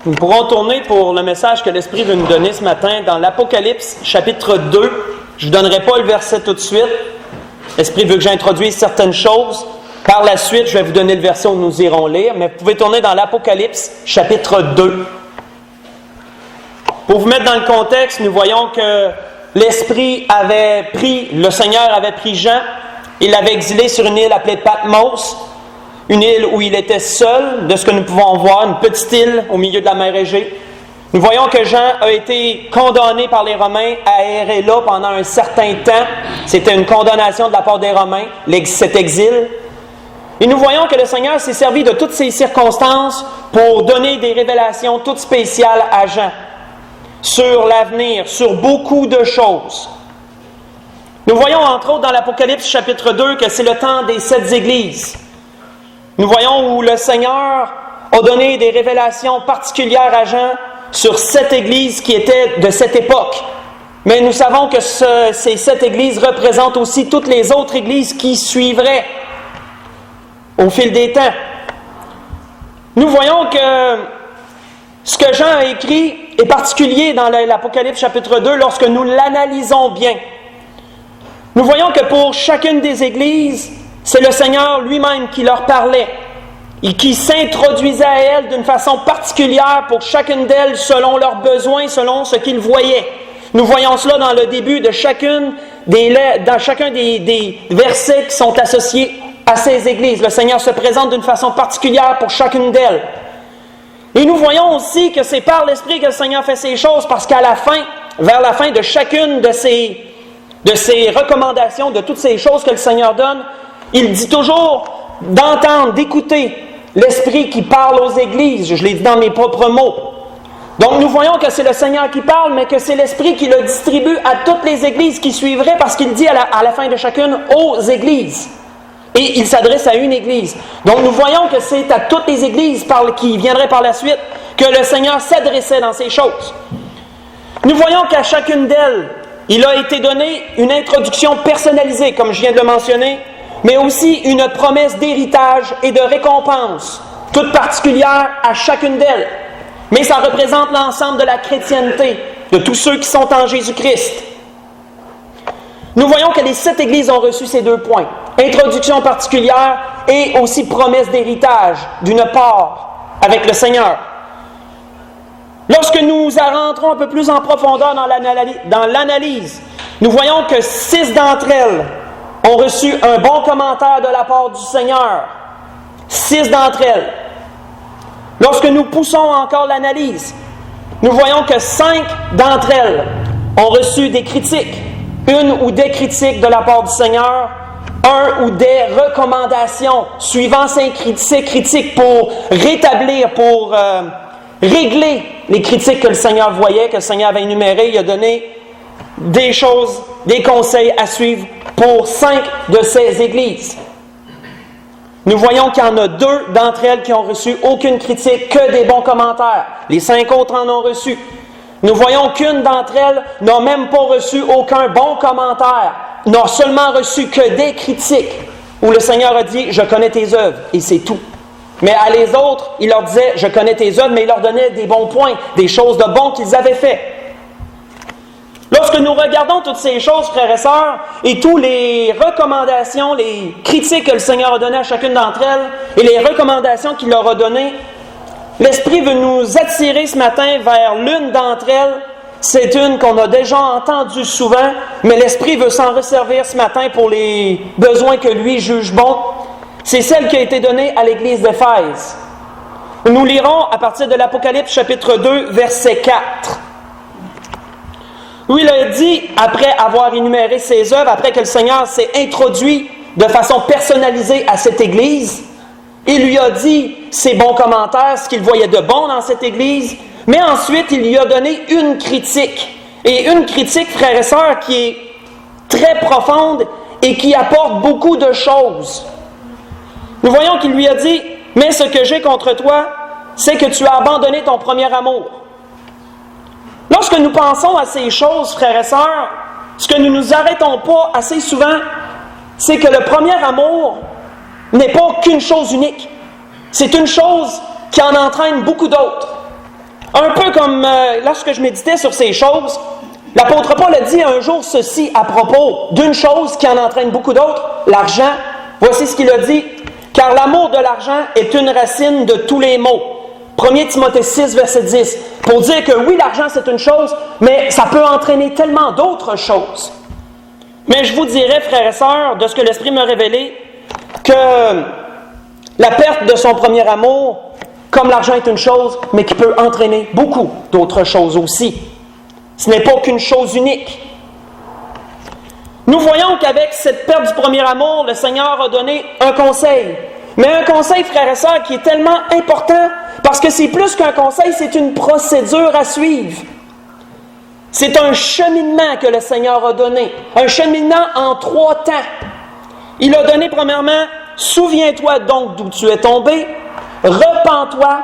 Nous pourrons tourner pour le message que l'Esprit veut nous donner ce matin dans l'Apocalypse, chapitre 2. Je ne vous donnerai pas le verset tout de suite. L'Esprit veut que j'introduise certaines choses. Par la suite, je vais vous donner le verset où nous irons lire, mais vous pouvez tourner dans l'Apocalypse, chapitre 2. Pour vous mettre dans le contexte, nous voyons que le Seigneur avait pris Jean, il l'avait exilé sur une île appelée Patmos, une île où il était seul, de ce que nous pouvons voir, une petite île au milieu de la mer Égée. Nous voyons que Jean a été condamné par les Romains à errer là pendant un certain temps. C'était une condamnation de la part des Romains, cet exil. Et nous voyons que le Seigneur s'est servi de toutes ces circonstances pour donner des révélations toutes spéciales à Jean sur l'avenir, sur beaucoup de choses. Nous voyons entre autres dans l'Apocalypse chapitre 2 que c'est le temps des 7 églises. Nous voyons où le Seigneur a donné des révélations particulières à Jean sur 7 églises qui étaient de cette époque. Mais nous savons que ces 7 églises représentent aussi toutes les autres églises qui suivraient au fil des temps. Nous voyons que ce que Jean a écrit est particulier dans l'Apocalypse chapitre 2 lorsque nous l'analysons bien. Nous voyons que pour chacune des églises, c'est le Seigneur lui-même qui leur parlait et qui s'introduisait à elles d'une façon particulière pour chacune d'elles selon leurs besoins, selon ce qu'ils voyaient. Nous voyons cela dans le début de chacun des versets qui sont associés à ces églises. Le Seigneur se présente d'une façon particulière pour chacune d'elles. Et nous voyons aussi que c'est par l'Esprit que le Seigneur fait ces choses parce qu'à la fin, vers la fin de chacune de ces recommandations, de toutes ces choses que le Seigneur donne, il dit toujours d'entendre, d'écouter l'Esprit qui parle aux églises. Je l'ai dit dans mes propres mots. Donc nous voyons que c'est le Seigneur qui parle, mais que c'est l'Esprit qui le distribue à toutes les églises qui suivraient parce qu'il dit à la fin de chacune aux églises. Et il s'adresse à une église. Donc nous voyons que c'est à toutes les églises qui viendraient par la suite que le Seigneur s'adressait dans ces choses. Nous voyons qu'à chacune d'elles, il a été donné une introduction personnalisée, comme je viens de le mentionner, mais aussi une promesse d'héritage et de récompense, toute particulière à chacune d'elles. Mais ça représente l'ensemble de la chrétienté, de tous ceux qui sont en Jésus-Christ. Nous voyons que les 7 églises ont reçu ces 2 points. Introduction particulière et aussi promesse d'héritage, d'une part, avec le Seigneur. Lorsque nous rentrons un peu plus en profondeur dans l'analyse, nous voyons que 6 d'entre elles ont reçu un bon commentaire de la part du Seigneur. 6 d'entre elles. Lorsque nous poussons encore l'analyse, nous voyons que 5 d'entre elles ont reçu des critiques. Une ou des critiques de la part du Seigneur, un ou des recommandations suivant ces critiques pour rétablir, pour régler les critiques que le Seigneur voyait, que le Seigneur avait énumérées. Il a donné des choses, des conseils à suivre pour 5 de ces églises. Nous voyons qu'il y en a 2 d'entre elles qui ont reçu aucune critique, que des bons commentaires. Les 5 autres en ont reçu. Nous voyons qu'une d'entre elles n'a même pas reçu aucun bon commentaire, n'a seulement reçu que des critiques, où le Seigneur a dit « Je connais tes œuvres » et c'est tout. Mais à les autres, il leur disait « Je connais tes œuvres », mais il leur donnait des bons points, des choses de bon qu'ils avaient fait. Lorsque nous regardons toutes ces choses, frères et sœurs, et toutes les recommandations, les critiques que le Seigneur a données à chacune d'entre elles, et les recommandations qu'il leur a données, l'Esprit veut nous attirer ce matin vers l'une d'entre elles. C'est une qu'on a déjà entendue souvent, mais l'Esprit veut s'en resservir ce matin pour les besoins que lui juge bons. C'est celle qui a été donnée à l'Église d'Éphèse. Nous lirons à partir de l'Apocalypse chapitre 2, verset 4. Où il a dit, après avoir énuméré ses œuvres, après que le Seigneur s'est introduit de façon personnalisée à cette Église, il lui a dit ses bons commentaires, ce qu'il voyait de bon dans cette Église, mais ensuite il lui a donné une critique. Et une critique, frères et sœurs, qui est très profonde et qui apporte beaucoup de choses. Nous voyons qu'il lui a dit « Mais ce que j'ai contre toi, c'est que tu as abandonné ton premier amour. » Lorsque nous pensons à ces choses, frères et sœurs, ce que nous ne nous arrêtons pas assez souvent, c'est que le premier amour n'est pas qu'une chose unique. C'est une chose qui en entraîne beaucoup d'autres. Un peu comme lorsque je méditais sur ces choses, l'apôtre Paul a dit un jour ceci à propos d'une chose qui en entraîne beaucoup d'autres, l'argent. Voici ce qu'il a dit. Car l'amour de l'argent est une racine de tous les maux. 1 Timothée 6, verset 10. Pour dire que oui, l'argent c'est une chose, mais ça peut entraîner tellement d'autres choses. Mais je vous dirais, frères et sœurs, de ce que l'Esprit m'a révélé, que la perte de son premier amour, comme l'argent est une chose, mais qui peut entraîner beaucoup d'autres choses aussi. Ce n'est pas qu'une chose unique. Nous voyons qu'avec cette perte du premier amour, le Seigneur a donné un conseil. Mais un conseil, frères et sœurs, qui est tellement important, parce que c'est plus qu'un conseil, c'est une procédure à suivre. C'est un cheminement que le Seigneur a donné. Un cheminement en 3 temps. Il a donné, premièrement, souviens-toi donc d'où tu es tombé, repens-toi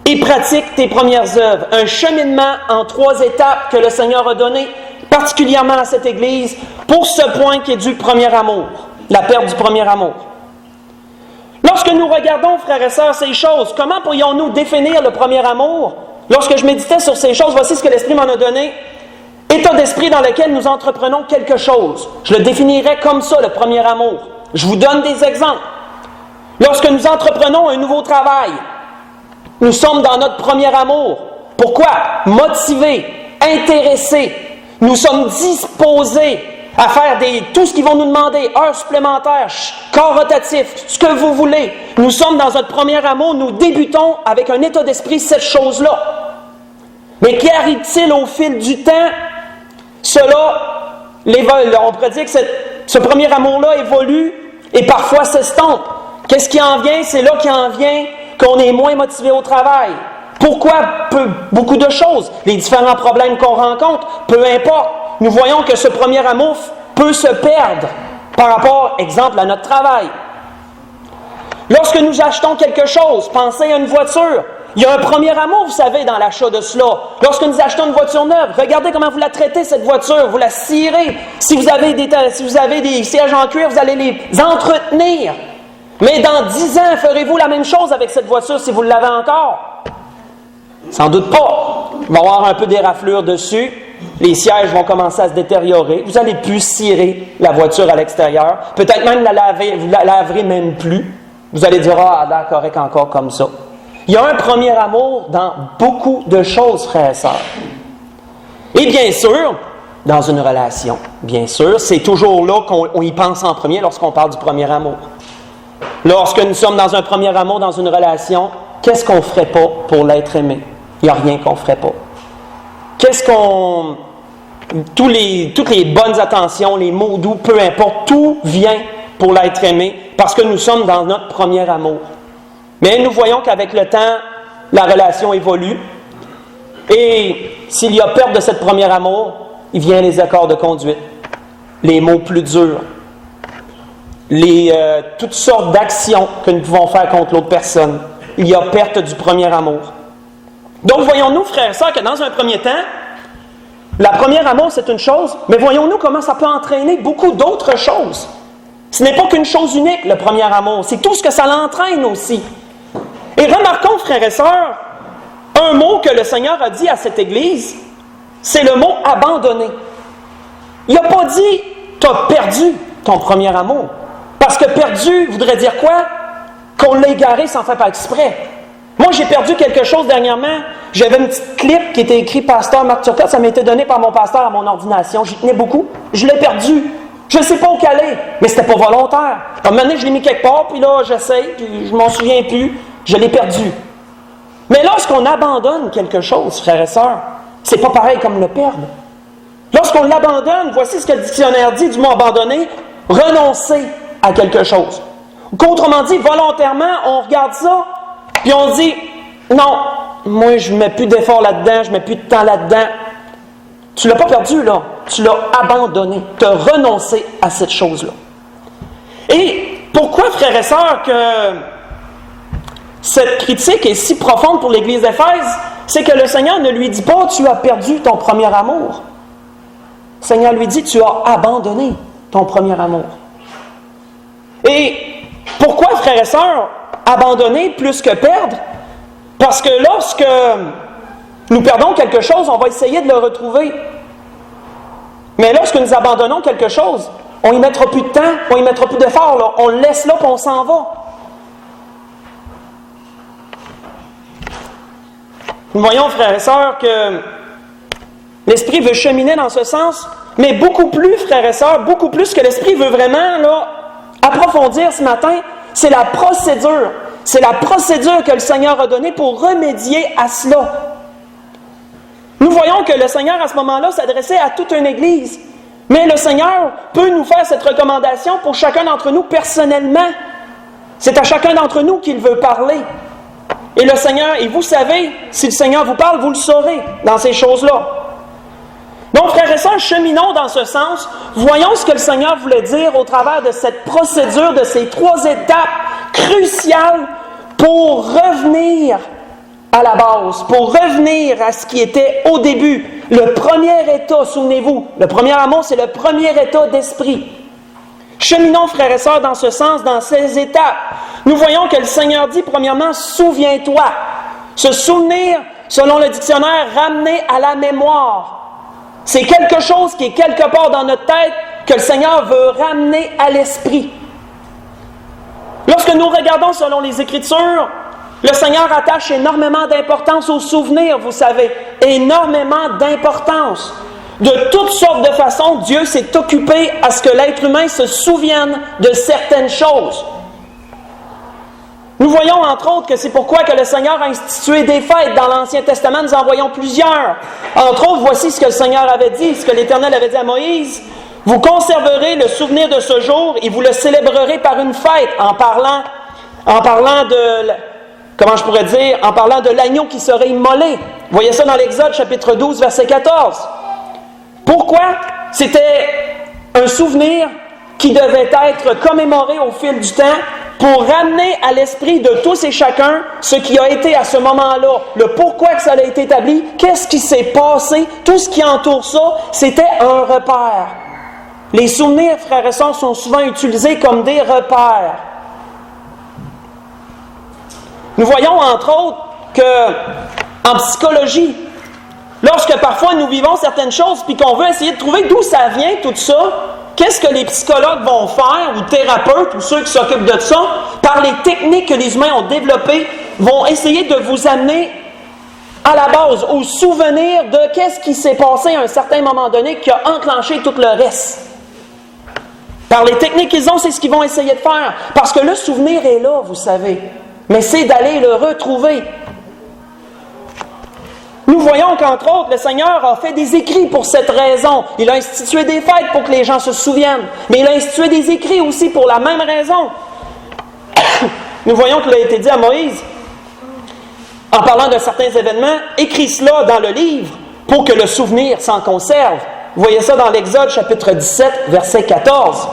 et pratique tes premières œuvres. Un cheminement en 3 étapes que le Seigneur a donné, particulièrement à cette Église, pour ce point qui est du premier amour, la perte du premier amour. Lorsque nous regardons, frères et sœurs, ces choses, comment pourrions-nous définir le premier amour? Lorsque je méditais sur ces choses, voici ce que l'Esprit m'en a donné. État d'esprit dans lequel nous entreprenons quelque chose. Je le définirais comme ça, le premier amour. Je vous donne des exemples. Lorsque nous entreprenons un nouveau travail, nous sommes dans notre premier amour. Pourquoi? Motivés, intéressés. Nous sommes disposés à faire tout ce qu'ils vont nous demander, heures supplémentaires, corps rotatif, ce que vous voulez. Nous sommes dans notre premier amour, nous débutons avec un état d'esprit cette chose-là. Mais qu'arrive-t-il au fil du temps? On pourrait dire que ce premier amour-là évolue et parfois s'estompe. Qu'est-ce qui en vient? C'est là qu'il en vient qu'on est moins motivé au travail. Pourquoi? Beaucoup de choses. Les différents problèmes qu'on rencontre, peu importe. Nous voyons que ce premier amour peut se perdre par rapport, exemple, à notre travail. Lorsque nous achetons quelque chose, pensez à une voiture. Il y a un premier amour, vous savez, dans l'achat de cela. Lorsque nous achetons une voiture neuve, regardez comment vous la traitez, cette voiture. Vous la cirez. Si vous avez des sièges en cuir, vous allez les entretenir. Mais dans 10 ans, ferez-vous la même chose avec cette voiture si vous l'avez encore? Sans doute pas. Il va y avoir un peu d'éraflure dessus. Les sièges vont commencer à se détériorer. Vous n'allez plus cirer la voiture à l'extérieur. Peut-être même vous la laverez même plus. Vous allez dire, l'air correct encore comme ça. Il y a un premier amour dans beaucoup de choses, frères et sœurs. Et bien sûr, dans une relation, bien sûr, c'est toujours là qu'on y pense en premier lorsqu'on parle du premier amour. Lorsque nous sommes dans un premier amour, dans une relation, qu'est-ce qu'on ne ferait pas pour l'être aimé? Il n'y a rien qu'on ne ferait pas. Toutes les bonnes attentions, les mots doux, peu importe, tout vient pour l'être aimé parce que nous sommes dans notre premier amour. Mais nous voyons qu'avec le temps, la relation évolue. Et s'il y a perte de ce premier amour, il vient les accords de conduite, les mots plus durs, toutes sortes d'actions que nous pouvons faire contre l'autre personne. Il y a perte du premier amour. Donc, voyons-nous, frères et sœurs, que dans un premier temps, la première amour, c'est une chose, mais voyons-nous comment ça peut entraîner beaucoup d'autres choses. Ce n'est pas qu'une chose unique, le premier amour. C'est tout ce que ça l'entraîne aussi. Et remarquons, frères et sœurs, un mot que le Seigneur a dit à cette Église, c'est le mot « abandonner ». Il n'a pas dit « tu as perdu ton premier amour ». Parce que perdu voudrait dire quoi? Qu'on l'a égaré sans faire par exprès. Moi, j'ai perdu quelque chose dernièrement. J'avais une petite clip qui était écrite « Pasteur Marc Turcotte ». Ça m'a été donné par mon pasteur à mon ordination. J'y tenais beaucoup. Je l'ai perdu. Je ne sais pas où caler, mais c'était pas volontaire. À un moment donné, je l'ai mis quelque part, puis là, j'essaie, puis je m'en souviens plus. Je l'ai perdu. Mais lorsqu'on abandonne quelque chose, frères et sœurs, c'est pas pareil comme le perdre. Lorsqu'on l'abandonne, voici ce que le dictionnaire dit du mot abandonner, renoncer à quelque chose. Autrement dit, volontairement, on regarde ça, puis on dit, non, moi, je ne mets plus d'efforts là-dedans, je ne mets plus de temps là-dedans. Tu ne l'as pas perdu, là. Tu l'as abandonné. Tu as renoncé à cette chose-là. Et pourquoi, frères et sœurs, que cette critique est si profonde pour l'Église d'Éphèse, c'est que le Seigneur ne lui dit pas « tu as perdu ton premier amour ». Le Seigneur lui dit « tu as abandonné ton premier amour ». Et pourquoi, frères et sœurs, abandonner plus que perdre? Parce que lorsque nous perdons quelque chose, on va essayer de le retrouver. Mais lorsque nous abandonnons quelque chose, on n'y mettra plus de temps, on n'y mettra plus d'efforts, là. On le laisse là, puis on s'en va. Nous voyons, frères et sœurs, que l'Esprit veut cheminer dans ce sens, mais beaucoup plus, frères et sœurs, beaucoup plus que l'Esprit veut vraiment là, approfondir ce matin, c'est la procédure. C'est la procédure que le Seigneur a donnée pour remédier à cela. Nous voyons que le Seigneur, à ce moment-là, s'adressait à toute une Église. Mais le Seigneur peut nous faire cette recommandation pour chacun d'entre nous personnellement. C'est à chacun d'entre nous qu'il veut parler. Et le Seigneur, et vous savez, si le Seigneur vous parle, vous le saurez dans ces choses-là. Donc, frères et sœurs, cheminons dans ce sens. Voyons ce que le Seigneur voulait dire au travers de cette procédure, de ces 3 étapes cruciales pour revenir à la base, pour revenir à ce qui était au début. Le premier état, souvenez-vous, le premier amour, c'est le premier état d'esprit. Cheminons, frères et sœurs, dans ce sens, dans ces étapes. Nous voyons que le Seigneur dit, premièrement, souviens-toi. Se souvenir, selon le dictionnaire, ramener à la mémoire. C'est quelque chose qui est quelque part dans notre tête que le Seigneur veut ramener à l'esprit. Lorsque nous regardons selon les Écritures, le Seigneur attache énormément d'importance aux souvenirs, vous savez, énormément d'importance. De toutes sortes de façons, Dieu s'est occupé à ce que l'être humain se souvienne de certaines choses. Nous voyons entre autres que c'est pourquoi que le Seigneur a institué des fêtes. Dans l'Ancien Testament, nous en voyons plusieurs. Entre autres, voici ce que le Seigneur avait dit, ce que l'Éternel avait dit à Moïse. Vous conserverez le souvenir de ce jour et vous le célébrerez par une fête, en parlant de, comment je pourrais dire, en parlant de l'agneau qui serait immolé. Vous voyez ça dans l'Exode, chapitre 12, verset 14. Pourquoi? C'était un souvenir qui devait être commémoré au fil du temps pour ramener à l'esprit de tous et chacun ce qui a été à ce moment-là, le pourquoi que ça a été établi, qu'est-ce qui s'est passé, tout ce qui entoure ça, c'était un repère. Les souvenirs, frères et sœurs, sont souvent utilisés comme des repères. Nous voyons entre autres qu'en psychologie, lorsque parfois nous vivons certaines choses puis qu'on veut essayer de trouver d'où ça vient tout ça, qu'est-ce que les psychologues vont faire, ou thérapeutes, ou ceux qui s'occupent de ça, par les techniques que les humains ont développées, vont essayer de vous amener à la base, au souvenir de qu'est-ce qui s'est passé à un certain moment donné qui a enclenché tout le reste. Par les techniques qu'ils ont, c'est ce qu'ils vont essayer de faire. Parce que le souvenir est là, vous savez. Mais c'est d'aller le retrouver. Nous voyons qu'entre autres, le Seigneur a fait des écrits pour cette raison. Il a institué des fêtes pour que les gens se souviennent. Mais il a institué des écrits aussi pour la même raison. Nous voyons qu'il a été dit à Moïse, en parlant de certains événements, écris cela dans le livre pour que le souvenir s'en conserve. Vous voyez ça dans l'Exode, chapitre 17, verset 14.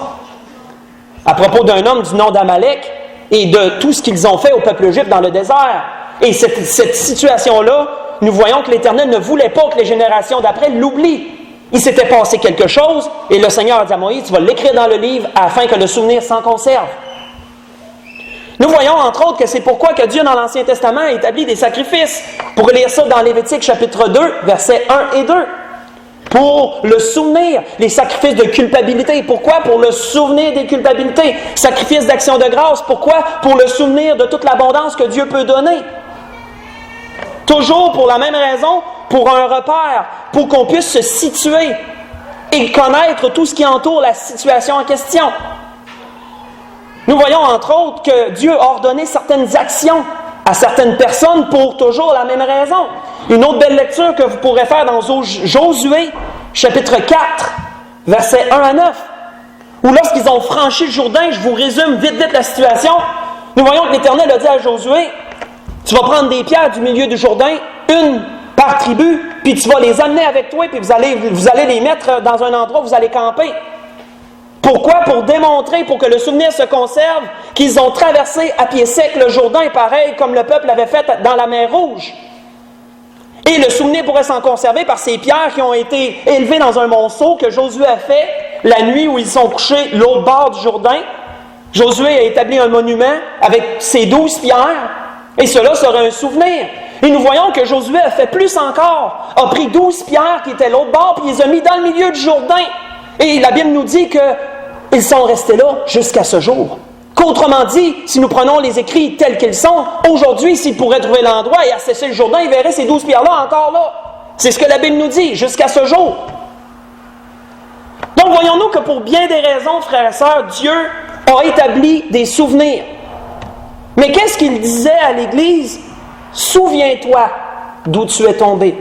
À propos d'un homme du nom d'Amalek et de tout ce qu'ils ont fait au peuple juif dans le désert. Et cette situation-là, nous voyons que l'Éternel ne voulait pas que les générations d'après l'oublient. Il s'était passé quelque chose, et le Seigneur a dit à Moïse, tu vas l'écrire dans le livre afin que le souvenir s'en conserve. Nous voyons entre autres que c'est pourquoi que Dieu dans l'Ancien Testament a établi des sacrifices. Pour lire ça dans Lévitique chapitre 2, versets 1 et 2. Pour le souvenir, les sacrifices de culpabilité. Pourquoi? Pour le souvenir des culpabilités. Sacrifices d'action de grâce. Pourquoi? Pour le souvenir de toute l'abondance que Dieu peut donner. Toujours pour la même raison, pour un repère, pour qu'on puisse se situer et connaître tout ce qui entoure la situation en question. Nous voyons entre autres que Dieu a ordonné certaines actions à certaines personnes pour toujours la même raison. Une autre belle lecture que vous pourrez faire dans Josué, chapitre 4, versets 1 à 9, où lorsqu'ils ont franchi le Jourdain, je vous résume vite la situation, nous voyons que l'Éternel a dit à Josué, tu vas prendre des pierres du milieu du Jourdain, une par tribu, puis tu vas les amener avec toi, puis vous allez les mettre dans un endroit où vous allez camper. Pourquoi? Pour démontrer, pour que le souvenir se conserve, qu'ils ont traversé à pied sec le Jourdain, pareil comme le peuple l'avait fait dans la mer Rouge. Et le souvenir pourrait s'en conserver par ces pierres qui ont été élevées dans un monceau que Josué a fait la nuit où ils sont couchés l'autre bord du Jourdain. Josué a établi un monument avec ces 12 pierres, et cela serait un souvenir. Et nous voyons que Josué a fait plus encore, a pris 12 pierres qui étaient l'autre bord, puis il les a mis dans le milieu du Jourdain. Et la Bible nous dit qu'ils sont restés là jusqu'à ce jour. Qu'autrement dit, si nous prenons les écrits tels qu'ils sont, aujourd'hui, s'ils pourraient trouver l'endroit et assécher le Jourdain, ils verraient ces 12 pierres-là encore là. C'est ce que la Bible nous dit, jusqu'à ce jour. Donc, voyons-nous que pour bien des raisons, frères et sœurs, Dieu a établi des souvenirs. Mais qu'est-ce qu'il disait à l'Église? Souviens-toi d'où tu es tombé.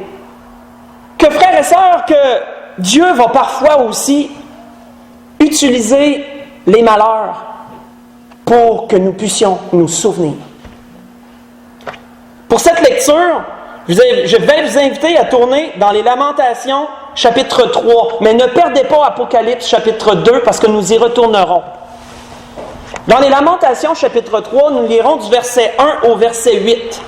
Que, frères et sœurs, que Dieu va parfois aussi utiliser les malheurs pour que nous puissions nous souvenir. Pour cette lecture, je vais vous inviter à tourner dans les Lamentations, chapitre 3. Mais ne perdez pas Apocalypse, chapitre 2, parce que nous y retournerons. Dans les Lamentations, chapitre 3, nous lirons du verset 1 au verset 8.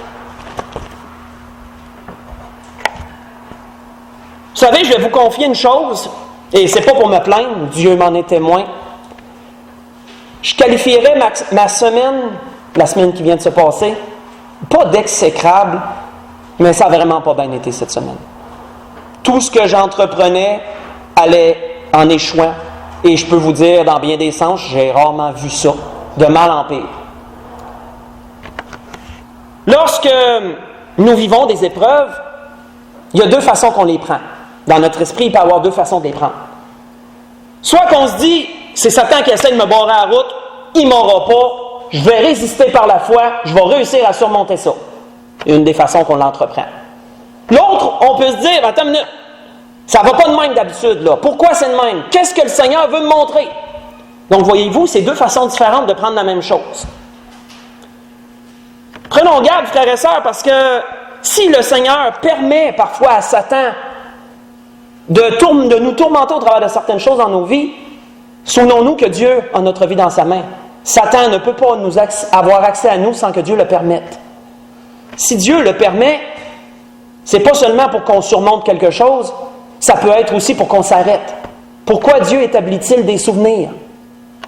Vous savez, je vais vous confier une chose, et c'est pas pour me plaindre, Dieu m'en est témoin. Je qualifierais ma semaine, la semaine qui vient de se passer, pas d'exécrable, mais ça n'a vraiment pas bien été cette semaine. Tout ce que j'entreprenais allait en échouant. Et je peux vous dire, dans bien des sens, j'ai rarement vu ça, de mal en pire. Lorsque nous vivons des épreuves, il y a deux façons qu'on les prend. Dans notre esprit, il peut y avoir deux façons de les prendre. Soit qu'on se dit, c'est Satan qui essaie de me barrer la route, il ne m'aura pas, je vais résister par la foi, je vais réussir à surmonter ça. C'est une des façons qu'on l'entreprend. L'autre, on peut se dire, attends une minute, ça ne va pas de même d'habitude, là. Pourquoi c'est de même? Qu'est-ce que le Seigneur veut me montrer? Donc, voyez-vous, c'est deux façons différentes de prendre la même chose. Prenons garde, frères et sœurs, parce que si le Seigneur permet parfois à Satan de nous tourmenter au travers de certaines choses dans nos vies, souvenons-nous que Dieu a notre vie dans sa main. Satan ne peut pas avoir accès à nous sans que Dieu le permette. Si Dieu le permet, c'est pas seulement pour qu'on surmonte quelque chose, ça peut être aussi pour qu'on s'arrête. Pourquoi Dieu établit-il des souvenirs,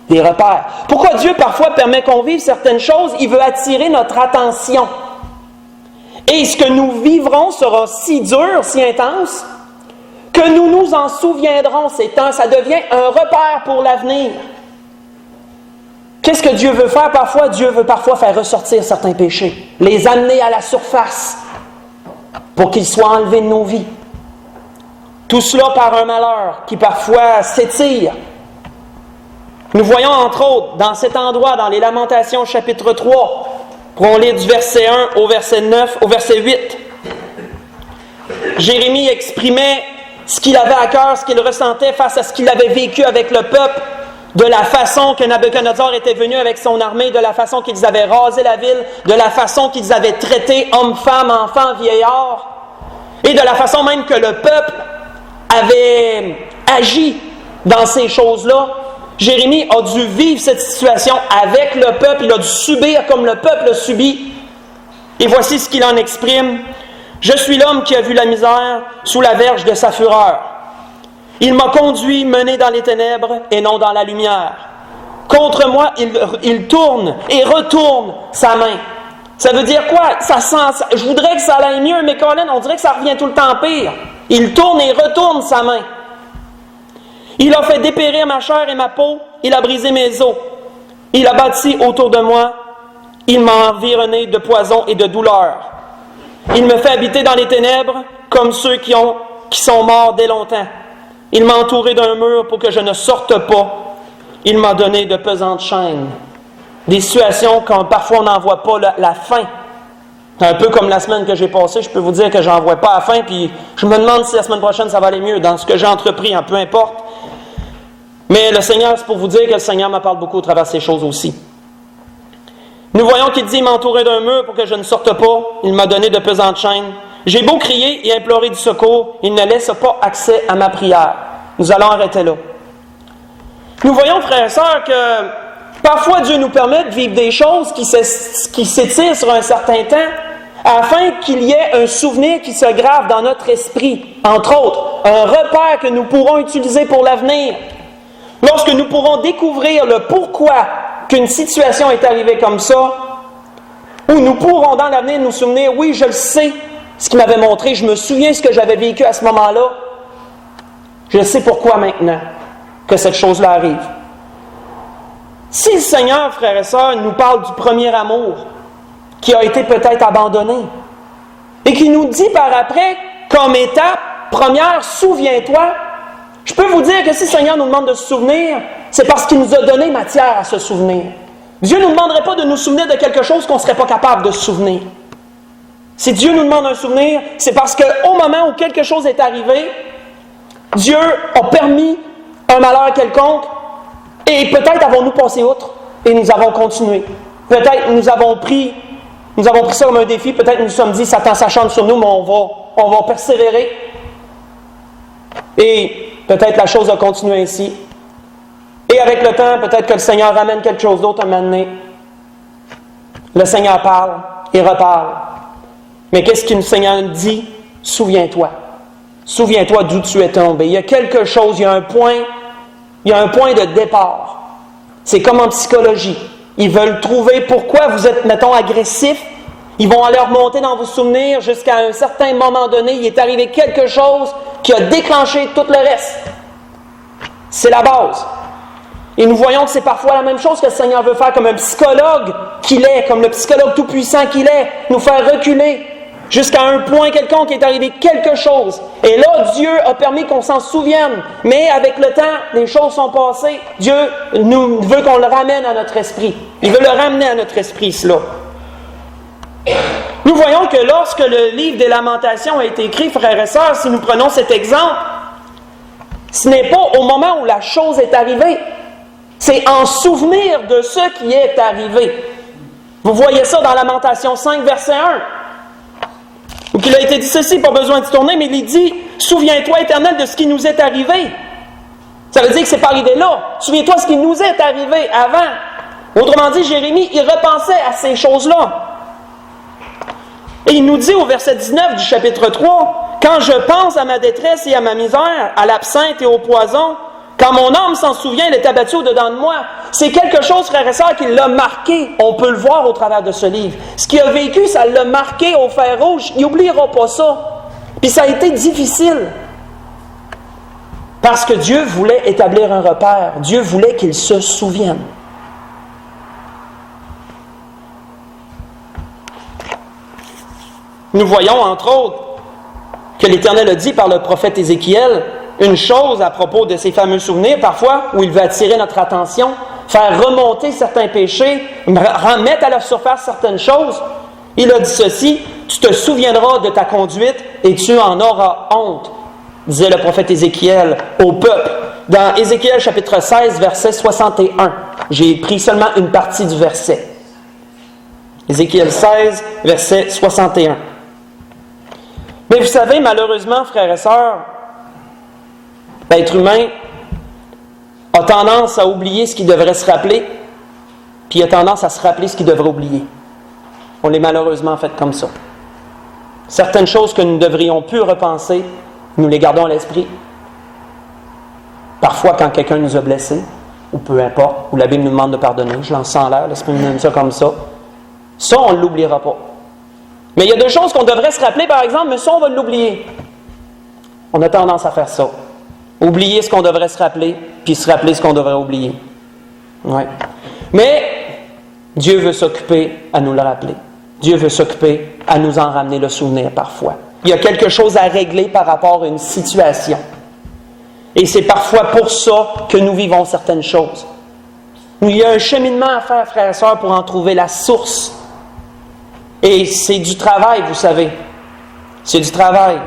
des repères? Pourquoi Dieu parfois permet qu'on vive certaines choses? Il veut attirer notre attention. Et ce que nous vivrons sera si dur, si intense, que nous nous en souviendrons ces temps. Ça devient un repère pour l'avenir. Qu'est-ce que Dieu veut faire parfois? Dieu veut parfois faire ressortir certains péchés, les amener à la surface pour qu'ils soient enlevés de nos vies. Tout cela par un malheur qui parfois s'étire. Nous voyons entre autres dans cet endroit, dans les Lamentations chapitre 3, pour on lit du verset 1 au verset 9, au verset 8. Jérémie exprimait ce qu'il avait à cœur, ce qu'il ressentait face à ce qu'il avait vécu avec le peuple, de la façon que Nabuchodonosor était venu avec son armée, de la façon qu'ils avaient rasé la ville, de la façon qu'ils avaient traité hommes, femmes, enfants, vieillards, et de la façon même que le peuple avait agi dans ces choses-là. Jérémie a dû vivre cette situation avec le peuple, il a dû subir comme le peuple a subi. Et voici ce qu'il en exprime. « Je suis l'homme qui a vu la misère sous la verge de sa fureur. Il m'a conduit, mené dans les ténèbres et non dans la lumière. Contre moi, il tourne et retourne sa main. » Ça veut dire quoi? Je voudrais que ça aille mieux, mais Colin, on dirait que ça revient tout le temps pire. Il tourne et retourne sa main. Il a fait dépérir ma chair et ma peau. Il a brisé mes os. Il a bâti autour de moi. Il m'a environné de poison et de douleur. Il me fait habiter dans les ténèbres comme ceux qui sont morts dès longtemps. Il m'a entouré d'un mur pour que je ne sorte pas. Il m'a donné de pesantes chaînes. Des situations quand parfois on n'en voit pas la fin. C'est un peu comme la semaine que j'ai passée, je peux vous dire que j'en vois pas la fin, puis je me demande si la semaine prochaine ça va aller mieux dans ce que j'ai entrepris, peu importe. Mais le Seigneur, c'est pour vous dire que le Seigneur me parle beaucoup au travers de ces choses aussi. Nous voyons qu'il dit, il m'a entouré d'un mur pour que je ne sorte pas. Il m'a donné de pesantes chaînes. J'ai beau crier et implorer du secours, il ne laisse pas accès à ma prière. Nous allons arrêter là. Nous voyons, frères et sœurs, que parfois Dieu nous permet de vivre des choses qui s'étirent sur un certain temps, afin qu'il y ait un souvenir qui se grave dans notre esprit. Entre autres, un repère que nous pourrons utiliser pour l'avenir. Lorsque nous pourrons découvrir le pourquoi qu'une situation est arrivée comme ça, Ou nous pourrons dans l'avenir nous souvenir, oui, je le sais, ce qu'il m'avait montré, je me souviens ce que j'avais vécu à ce moment-là. Je sais pourquoi maintenant que cette chose-là arrive. Si le Seigneur, frères et sœurs, nous parle du premier amour qui a été peut-être abandonné et qui nous dit par après, comme étape première, souviens-toi, je peux vous dire que si le Seigneur nous demande de se souvenir, c'est parce qu'il nous a donné matière à se souvenir. Dieu ne nous demanderait pas de nous souvenir de quelque chose qu'on ne serait pas capable de se souvenir. Si Dieu nous demande un souvenir, c'est parce qu'au moment où quelque chose est arrivé, Dieu a permis un malheur quelconque et peut-être avons-nous passé outre et nous avons continué. Peut-être nous avons pris ça comme un défi, peut-être nous nous sommes dit, Satan s'acharne sur nous, mais on va persévérer. Et peut-être la chose a continué ainsi. Et avec le temps, peut-être que le Seigneur ramène quelque chose d'autre à un moment donné. Le Seigneur parle et reparle. Mais qu'est-ce que le Seigneur dit? Souviens-toi. Souviens-toi d'où tu es tombé. Il y a quelque chose, il y a un point de départ. C'est comme en psychologie. Ils veulent trouver pourquoi vous êtes, mettons, agressif. Ils vont aller remonter dans vos souvenirs jusqu'à un certain moment donné. Il est arrivé quelque chose qui a déclenché tout le reste. C'est la base. Et nous voyons que c'est parfois la même chose que le Seigneur veut faire comme un psychologue qu'il est, comme le psychologue tout-puissant qu'il est, nous faire reculer jusqu'à un point quelconque qui est arrivé quelque chose. Et là, Dieu a permis qu'on s'en souvienne. Mais avec le temps, les choses sont passées. Dieu veut qu'on le ramène à notre esprit. Il veut le ramener à notre esprit, cela. Nous voyons que lorsque le livre des Lamentations a été écrit, frères et sœurs, si nous prenons cet exemple, ce n'est pas au moment où la chose est arrivée. C'est en souvenir de ce qui est arrivé. Vous voyez ça dans Lamentation 5, verset 1. Où il a été dit ceci, pas besoin de tourner, mais il dit « Souviens-toi, Éternel, de ce qui nous est arrivé. » Ça veut dire que ce n'est pas arrivé là. Souviens-toi de ce qui nous est arrivé avant. Autrement dit, Jérémie, il repensait à ces choses-là. Et il nous dit au verset 19 du chapitre 3, « Quand je pense à ma détresse et à ma misère, à l'absinthe et au poison, quand mon âme s'en souvient, elle est abattue au-dedans de moi. » C'est quelque chose, frères et sœurs, qui l'a marqué. On peut le voir au travers de ce livre. Ce qu'il a vécu, ça l'a marqué au fer rouge. Il n'oubliera pas ça. Puis ça a été difficile. Parce que Dieu voulait établir un repère. Dieu voulait qu'il se souvienne. Nous voyons, entre autres, que l'Éternel a dit par le prophète Ézéchiel une chose à propos de ces fameux souvenirs, parfois, où il veut attirer notre attention, faire remonter certains péchés, remettre à la surface certaines choses. Il a dit ceci, « Tu te souviendras de ta conduite et tu en auras honte », disait le prophète Ézéchiel au peuple. Dans Ézéchiel chapitre 16, verset 61. J'ai pris seulement une partie du verset. Ézéchiel 16, verset 61. Mais vous savez, malheureusement, frères et sœurs, l'être humain a tendance à oublier ce qu'il devrait se rappeler, puis il a tendance à se rappeler ce qu'il devrait oublier. On l'est malheureusement fait comme ça. Certaines choses que nous devrions plus repenser, nous les gardons à l'esprit. Parfois, quand quelqu'un nous a blessés, ou peu importe, ou la Bible nous demande de pardonner, je lance ça en l'air, l'esprit nous aime ça comme ça. Ça, on ne l'oubliera pas. Mais il y a deux choses qu'on devrait se rappeler, par exemple, mais ça, on va l'oublier. On a tendance à faire ça. Oublier ce qu'on devrait se rappeler, puis se rappeler ce qu'on devrait oublier. Ouais. Mais Dieu veut s'occuper à nous le rappeler. Dieu veut s'occuper à nous en ramener le souvenir parfois. Il y a quelque chose à régler par rapport à une situation. Et c'est parfois pour ça que nous vivons certaines choses. Il y a un cheminement à faire, frères et sœurs, pour en trouver la source. Et c'est du travail, vous savez. C'est du travail.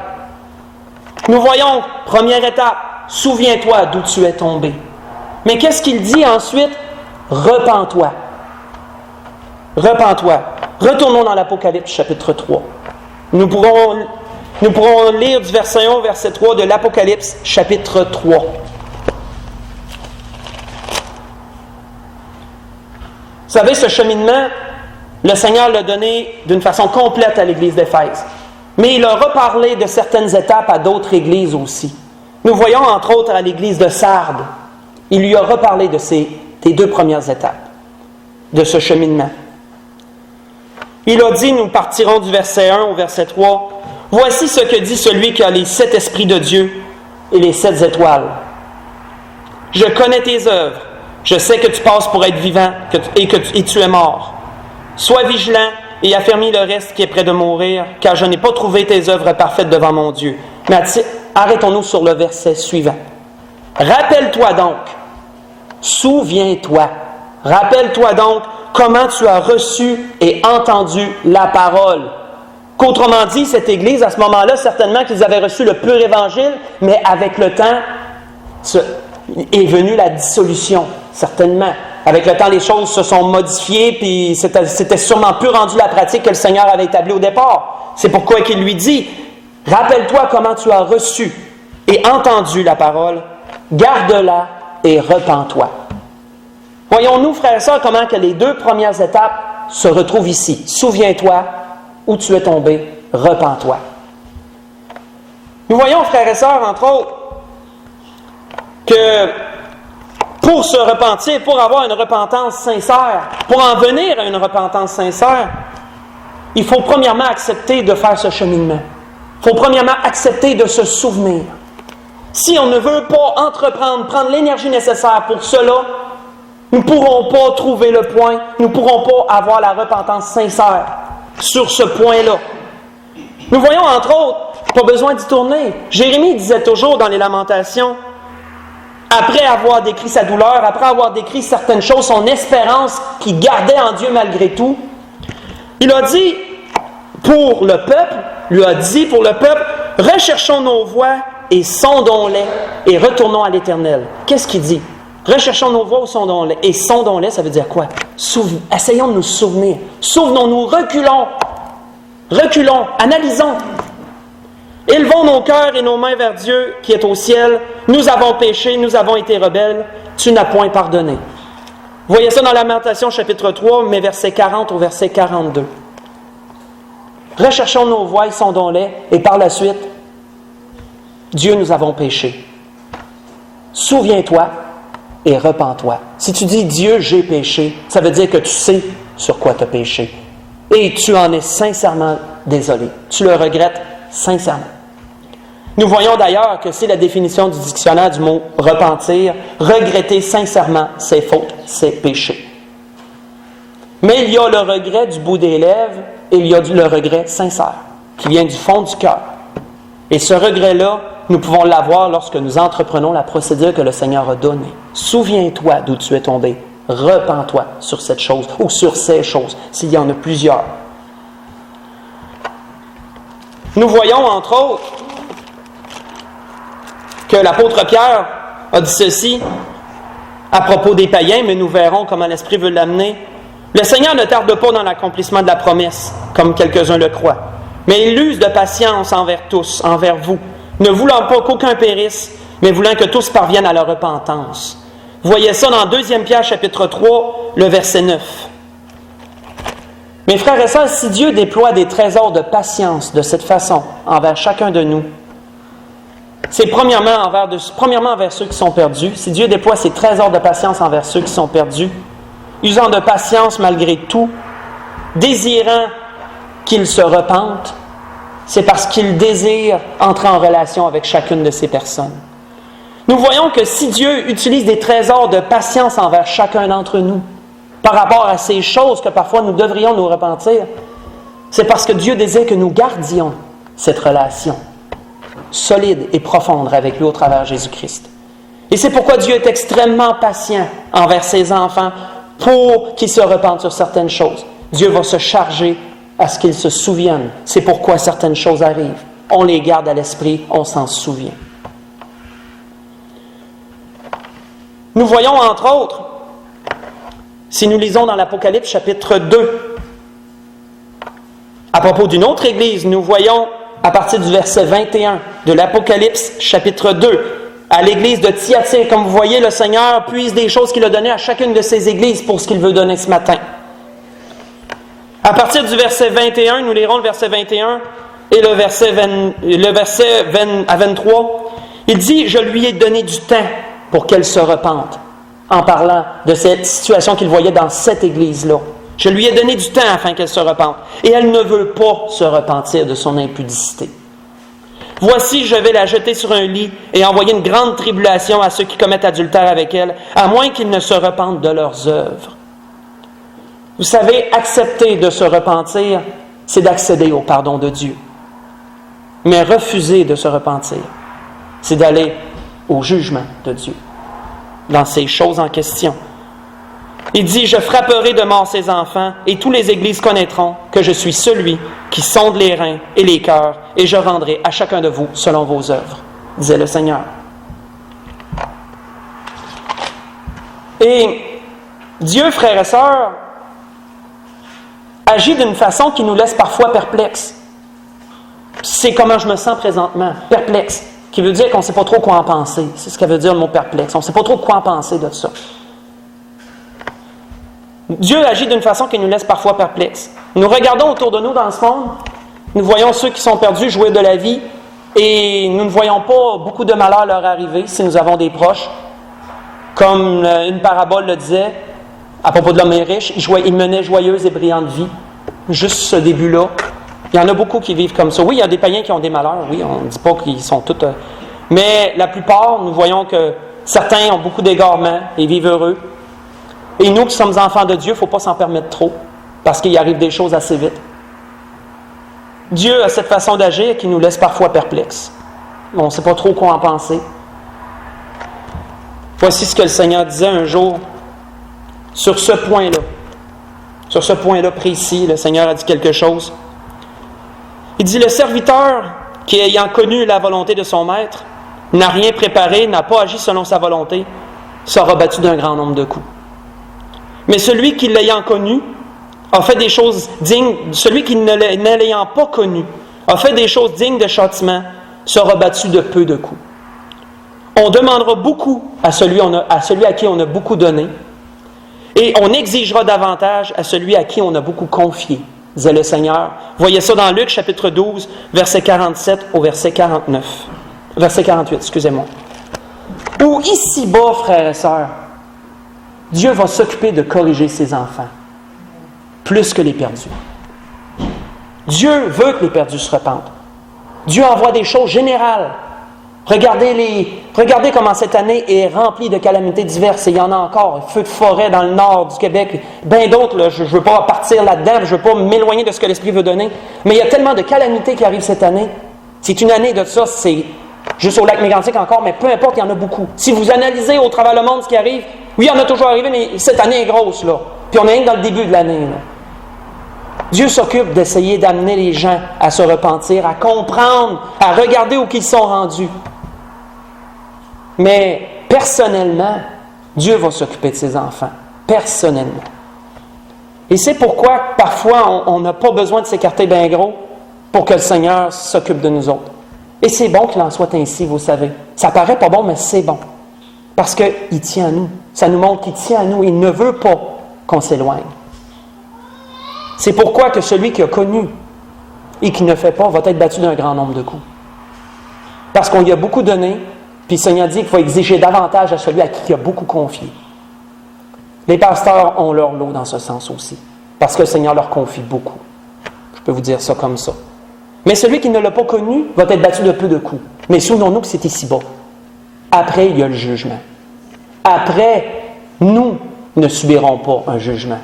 Nous voyons, première étape, souviens-toi d'où tu es tombé. Mais qu'est-ce qu'il dit ensuite? Repens-toi. Repens-toi. Retournons dans l'Apocalypse chapitre 3. Nous pourrons lire du verset 1 au verset 3 de l'Apocalypse chapitre 3. Vous savez, ce cheminement, le Seigneur l'a donné d'une façon complète à l'Église d'Éphèse. Mais il a reparlé de certaines étapes à d'autres églises aussi. Nous voyons entre autres à l'Église de Sardes. Il lui a reparlé des deux premières étapes de ce cheminement. Il a dit, nous partirons du verset 1 au verset 3, « Voici ce que dit celui qui a les 7 esprits de Dieu et les 7 étoiles. Je connais tes œuvres. Je sais que tu passes pour être vivant et tu es mort. Sois vigilant et affermis le reste qui est près de mourir, car je n'ai pas trouvé tes œuvres parfaites devant mon Dieu. » Mais arrêtons-nous sur le verset suivant. « Rappelle-toi donc, souviens-toi. Rappelle-toi donc comment tu as reçu et entendu la parole. » Qu'autrement dit, cette Église, à ce moment-là, certainement qu'ils avaient reçu le pur Évangile, mais avec le temps, est venue la dissolution, certainement. Avec le temps, les choses se sont modifiées, puis c'était sûrement plus rendu la pratique que le Seigneur avait établie au départ. C'est pourquoi il lui dit, « Rappelle-toi comment tu as reçu et entendu la parole, garde-la et repens-toi. » Voyons-nous, frères et sœurs, comment que les 2 premières étapes se retrouvent ici. Souviens-toi où tu es tombé, repens-toi. Nous voyons, frères et sœurs, entre autres, que pour se repentir, pour avoir une repentance sincère, pour en venir à une repentance sincère, il faut premièrement accepter de faire ce cheminement. Il faut premièrement accepter de se souvenir. Si on ne veut pas entreprendre, prendre l'énergie nécessaire pour cela, nous ne pourrons pas trouver le point, nous ne pourrons pas avoir la repentance sincère sur ce point-là. Nous voyons, entre autres, pas besoin d'y tourner. Jérémie disait toujours dans les Lamentations, après avoir décrit sa douleur, après avoir décrit certaines choses, son espérance qu'il gardait en Dieu malgré tout, il a dit pour le peuple, recherchons nos voies et sondons-les et retournons à l'Éternel. Qu'est-ce qu'il dit? Recherchons nos voies ou sondons-les. Et sondons-les, ça veut dire quoi? Essayons de nous souvenir. Souvenons-nous, reculons, analysons. Élevons nos cœurs et nos mains vers Dieu qui est au ciel. Nous avons péché, nous avons été rebelles. Tu n'as point pardonné. Vous voyez ça dans Lamentation chapitre 3, mais verset 40 au verset 42. Recherchons nos voies et sondons-les. Et par la suite, Dieu, nous avons péché. Souviens-toi et repens-toi. Si tu dis Dieu, j'ai péché, ça veut dire que tu sais sur quoi tu as péché. Et tu en es sincèrement désolé. Tu le regrettes sincèrement. Nous voyons d'ailleurs que c'est la définition du dictionnaire du mot repentir, regretter sincèrement ses fautes, ses péchés. Mais il y a le regret du bout des lèvres et il y a le regret sincère, qui vient du fond du cœur. Et ce regret-là, nous pouvons l'avoir lorsque nous entreprenons la procédure que le Seigneur a donnée. Souviens-toi d'où tu es tombé. Repens-toi sur cette chose ou sur ces choses, s'il y en a plusieurs. Nous voyons, entre autres, que l'apôtre Pierre a dit ceci à propos des païens, mais nous verrons comment l'Esprit veut l'amener. Le Seigneur ne tarde pas dans l'accomplissement de la promesse, comme quelques-uns le croient, mais il use de patience envers tous, envers vous, ne voulant pas qu'aucun périsse, mais voulant que tous parviennent à la repentance. Vous voyez ça dans 2 Pierre chapitre 3, le verset 9. Mes frères et sœurs, si Dieu déploie des trésors de patience de cette façon envers chacun de nous, c'est premièrement envers ceux qui sont perdus. Si Dieu déploie ses trésors de patience envers ceux qui sont perdus, usant de patience malgré tout, désirant qu'ils se repentent, c'est parce qu'il désire entrer en relation avec chacune de ces personnes. Nous voyons que si Dieu utilise des trésors de patience envers chacun d'entre nous, par rapport à ces choses que parfois nous devrions nous repentir, c'est parce que Dieu désire que nous gardions cette relation solide et profonde avec lui au travers de Jésus-Christ. Et c'est pourquoi Dieu est extrêmement patient envers ses enfants pour qu'ils se repentent sur certaines choses. Dieu va se charger à ce qu'ils se souviennent. C'est pourquoi certaines choses arrivent. On les garde à l'esprit, on s'en souvient. Nous voyons entre autres, si nous lisons dans l'Apocalypse chapitre 2, à propos d'une autre église, nous voyons à partir du verset 21 de l'Apocalypse chapitre 2, à l'église de Thyatire, comme vous voyez, le Seigneur puise des choses qu'il a données à chacune de ses églises pour ce qu'il veut donner ce matin. À partir du verset 21, nous lirons le verset 21 et le verset 20 à 23. Il dit « Je lui ai donné du temps pour qu'elle se repente », en parlant de cette situation qu'il voyait dans cette église-là. Je lui ai donné du temps afin qu'elle se repente, et elle ne veut pas se repentir de son impudicité. Voici, je vais la jeter sur un lit et envoyer une grande tribulation à ceux qui commettent adultère avec elle, à moins qu'ils ne se repentent de leurs œuvres. Vous savez, accepter de se repentir, c'est d'accéder au pardon de Dieu. Mais refuser de se repentir, c'est d'aller au jugement de Dieu dans ces choses en question. Il dit, « Je frapperai de mort ses enfants, et tous les églises connaîtront que je suis celui qui sonde les reins et les cœurs, et je rendrai à chacun de vous selon vos œuvres, disait le Seigneur. » Et Dieu, frères et sœurs, agit d'une façon qui nous laisse parfois perplexes. C'est comment je me sens présentement, perplexe, qui veut dire qu'on ne sait pas trop quoi en penser. C'est ce que veut dire le mot perplexe. On ne sait pas trop quoi en penser de ça. Dieu agit d'une façon qui nous laisse parfois perplexes. Nous regardons autour de nous dans ce monde, nous voyons ceux qui sont perdus jouir de la vie, et nous ne voyons pas beaucoup de malheur leur arriver si nous avons des proches. Comme une parabole le disait, à propos de l'homme riche, il menait joyeuse et brillante vie. Juste ce début-là. Il y en a beaucoup qui vivent comme ça. Oui, il y a des païens qui ont des malheurs, oui, on ne dit pas qu'ils sont tous... Mais la plupart, nous voyons que certains ont beaucoup d'égarements et vivent heureux. Et nous qui sommes enfants de Dieu, il ne faut pas s'en permettre trop, parce qu'il arrive des choses assez vite. Dieu a cette façon d'agir qui nous laisse parfois perplexes. On ne sait pas trop quoi en penser. Voici ce que le Seigneur disait un jour sur ce point-là. Sur ce point-là précis, le Seigneur a dit quelque chose. Il dit, « Le serviteur qui, ayant connu la volonté de son maître, n'a rien préparé, n'a pas agi selon sa volonté, sera battu d'un grand nombre de coups. Mais celui qui, l'ayant connu, a fait des choses dignes, celui qui, ne l'ayant pas connu, a fait des choses dignes de châtiment, sera battu de peu de coups. On demandera beaucoup à celui à qui on a beaucoup donné, et on exigera davantage à celui à qui on a beaucoup confié, disait le Seigneur. Voyez ça dans Luc, chapitre 12, verset 47 au verset 49. Verset 48, excusez-moi. Où ici-bas, frères et sœurs, Dieu va s'occuper de corriger ses enfants, plus que les perdus. Dieu veut que les perdus se repentent. Dieu envoie des choses générales. Regardez comment cette année est remplie de calamités diverses, et il y en a encore. Feu de forêt dans le nord du Québec, bien d'autres, là, je ne veux pas partir là-dedans, je ne veux pas m'éloigner de ce que l'Esprit veut donner, mais il y a tellement de calamités qui arrivent cette année. C'est une année de ça, c'est juste au lac Mégantic encore, mais peu importe, il y en a beaucoup. Si vous analysez au travers le monde ce qui arrive, oui, il y en a toujours arrivé, mais cette année est grosse, là. Puis on est rien dans le début de l'année, là. Dieu s'occupe d'essayer d'amener les gens à se repentir, à comprendre, à regarder où ils sont rendus. Mais personnellement, Dieu va s'occuper de ses enfants. Personnellement. Et c'est pourquoi, parfois, on n'a pas besoin de s'écarter bien gros pour que le Seigneur s'occupe de nous autres. Et c'est bon qu'il en soit ainsi, vous savez. Ça paraît pas bon, mais c'est bon. Parce qu'il tient à nous. Ça nous montre qu'il tient à nous. Il ne veut pas qu'on s'éloigne. C'est pourquoi que celui qui a connu et qui ne fait pas va être battu d'un grand nombre de coups. Parce qu'on lui a beaucoup donné, puis le Seigneur dit qu'il faut exiger davantage à celui à qui il a beaucoup confié. Les pasteurs ont leur lot dans ce sens aussi, parce que le Seigneur leur confie beaucoup. Je peux vous dire ça comme ça. Mais celui qui ne l'a pas connu va être battu de peu de coups. Mais souvenons-nous que c'est ici-bas. Après, il y a le jugement. Après, nous ne subirons pas un jugement.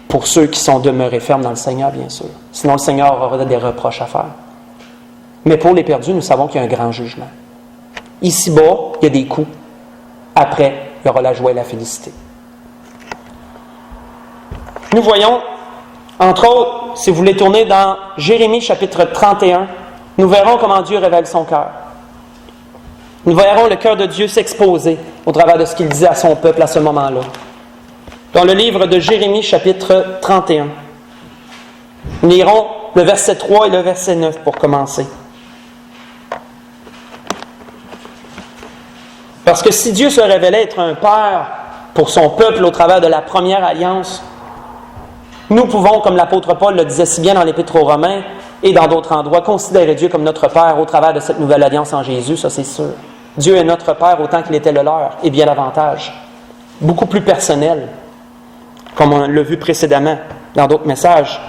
Pour ceux qui sont demeurés fermes dans le Seigneur, bien sûr. Sinon, le Seigneur aura des reproches à faire. Mais pour les perdus, nous savons qu'il y a un grand jugement. Ici-bas, il y a des coups. Après, il y aura la joie et la félicité. Nous voyons, entre autres, si vous voulez tourner dans Jérémie chapitre 31, nous verrons comment Dieu révèle son cœur. Nous verrons le cœur de Dieu s'exposer au travers de ce qu'il disait à son peuple à ce moment-là. Dans le livre de Jérémie chapitre 31, nous lirons le verset 3 et le verset 9 pour commencer. Parce que si Dieu se révélait être un père pour son peuple au travers de la première alliance, nous pouvons, comme l'apôtre Paul le disait si bien dans l'Épître aux Romains et dans d'autres endroits, considérer Dieu comme notre Père au travers de cette nouvelle alliance en Jésus, ça c'est sûr. Dieu est notre Père autant qu'il était le leur, et bien davantage. Beaucoup plus personnel. comme on l'a vu précédemment dans d'autres messages.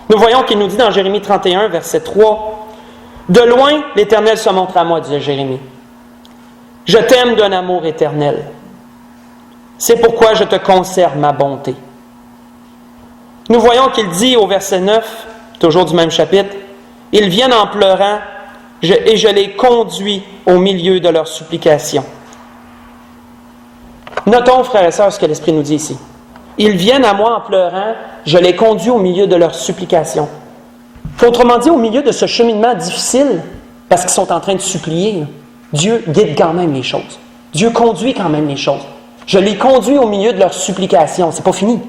Nous voyons qu'il nous dit dans Jérémie 31, verset 3, « De loin, l'Éternel se montre à moi, disait Jérémie. Je t'aime d'un amour éternel. C'est pourquoi je te conserve ma bonté. » Nous voyons qu'il dit au verset 9, toujours du même chapitre, « Ils viennent en pleurant, et je les conduis au milieu de leurs supplications. » Notons, frères et sœurs, ce que l'Esprit nous dit ici. Ils viennent à moi en pleurant, je les conduis au milieu de leurs supplications. Autrement dit, au milieu de ce cheminement difficile, parce qu'ils sont en train de supplier, Dieu guide quand même les choses. Dieu conduit quand même les choses. Je les conduis au milieu de leurs supplications. C'est pas fini.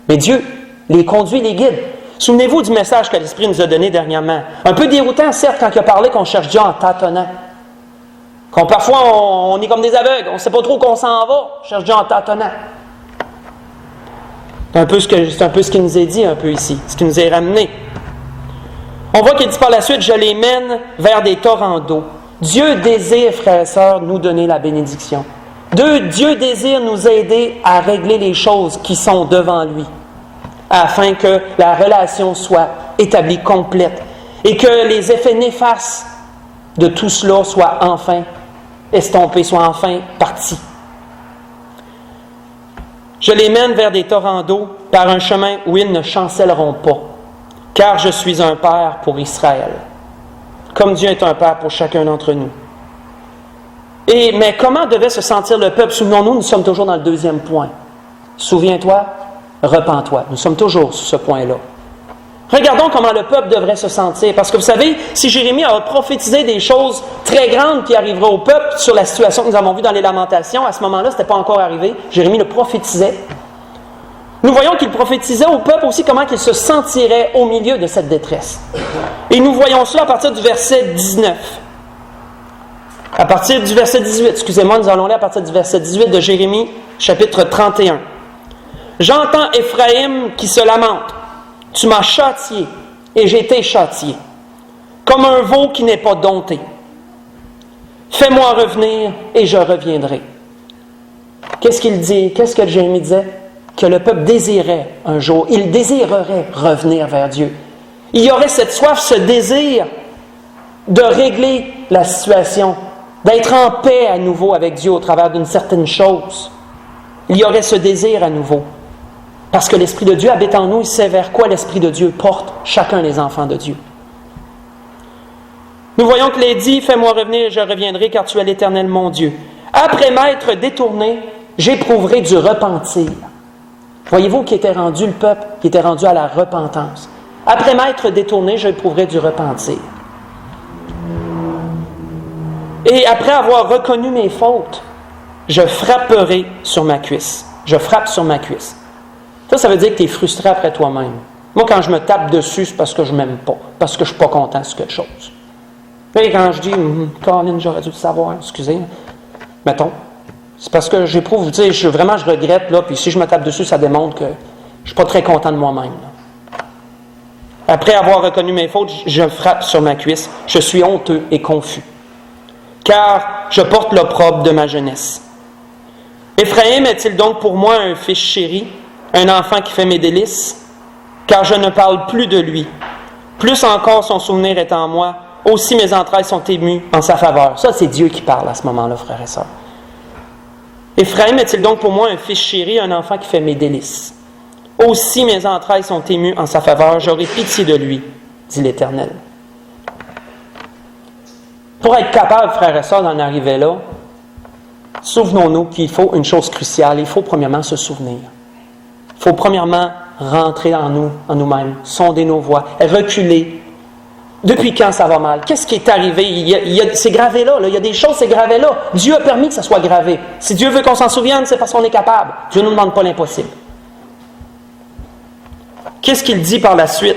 Mais Dieu les conduit, les guide. Souvenez-vous du message que l'Esprit nous a donné dernièrement. Un peu déroutant, certes, quand il a parlé qu'on cherche Dieu en tâtonnant. Qu'on parfois, on est comme des aveugles. On ne sait pas trop où on s'en va. On cherche Dieu en tâtonnant. C'est un peu ce qu'il nous est dit un peu ici, ce qui nous est ramené. On voit qu'il dit par la suite, je les mène vers des torrents d'eau. Dieu désire, frères et sœurs, nous donner la bénédiction. Dieu désire nous aider à régler les choses qui sont devant lui, afin que la relation soit établie complète et que les effets néfastes de tout cela soient enfin estompés, soient enfin partis. Je les mène vers des torrents d'eau par un chemin où ils ne chancelleront pas, car je suis un père pour Israël, comme Dieu est un père pour chacun d'entre nous. Mais comment devait se sentir le peuple? Souvenons-nous, nous sommes toujours dans le deuxième point. Souviens-toi, repens-toi. Nous sommes toujours sur ce point-là. Regardons comment le peuple devrait se sentir. Parce que vous savez, si Jérémie a prophétisé des choses très grandes qui arriveraient au peuple sur la situation que nous avons vue dans les Lamentations, à ce moment-là, ce n'était pas encore arrivé. Jérémie le prophétisait. Nous voyons qu'il prophétisait au peuple aussi comment il se sentirait au milieu de cette détresse. Et nous voyons cela à partir du verset 19. À partir du verset 18, excusez-moi, nous allons lire à partir du verset 18 de Jérémie, chapitre 31. « J'entends Éphraïm qui se lamente. Tu m'as châtié, et j'ai été châtié, comme un veau qui n'est pas dompté. Fais-moi revenir, et je reviendrai. » Qu'est-ce qu'il dit? Qu'est-ce que Jérémie disait? Que le peuple désirait un jour, il désirerait revenir vers Dieu. Il y aurait cette soif, ce désir de régler la situation, d'être en paix à nouveau avec Dieu au travers d'une certaine chose. Il y aurait ce désir à nouveau. Parce que l'Esprit de Dieu habite en nous, il sait vers quoi l'Esprit de Dieu porte chacun des enfants de Dieu. Nous voyons qu'il est dit, « Fais-moi revenir et je reviendrai, car tu es l'Éternel mon Dieu. Après m'être détourné, j'éprouverai du repentir. » Voyez-vous qui était rendu le peuple, qui était rendu à la repentance. « Après m'être détourné, j'éprouverai du repentir. » Et après avoir reconnu mes fautes, je frapperai sur ma cuisse. Je frappe sur ma cuisse. Ça veut dire que tu es frustré après toi-même. Moi, quand je me tape dessus, c'est parce que je ne m'aime pas, parce que je ne suis pas content de quelque chose. Et quand je dis, Colin, j'aurais dû le savoir, excusez, mettons, c'est parce que j'éprouve, tu sais, je regrette, là, puis si je me tape dessus, ça démontre que je ne suis pas très content de moi-même. Là. Après avoir reconnu mes fautes, je frappe sur ma cuisse. Je suis honteux et confus, car je porte l'opprobre de ma jeunesse. Éphraïm est-il donc pour moi un fils chéri, un enfant qui fait mes délices? Car je ne parle plus de lui. Plus encore son souvenir est en moi, aussi mes entrailles sont émues en sa faveur. Ça, c'est Dieu qui parle à ce moment-là, frères et sœurs. Éphraïm est-il donc pour moi un fils chéri, un enfant qui fait mes délices? Aussi mes entrailles sont émues en sa faveur, j'aurai pitié de lui, dit l'Éternel. Pour être capable, frères et sœurs, d'en arriver là, souvenons-nous qu'il faut une chose cruciale, il faut premièrement se souvenir. Il faut premièrement rentrer en nous, en nous-mêmes, sonder nos voies, reculer. Depuis quand ça va mal? Qu'est-ce qui est arrivé? C'est gravé là, il y a des choses, c'est gravé là. Dieu a permis que ça soit gravé. Si Dieu veut qu'on s'en souvienne, c'est parce qu'on est capable. Dieu ne nous demande pas l'impossible. Qu'est-ce qu'il dit par la suite?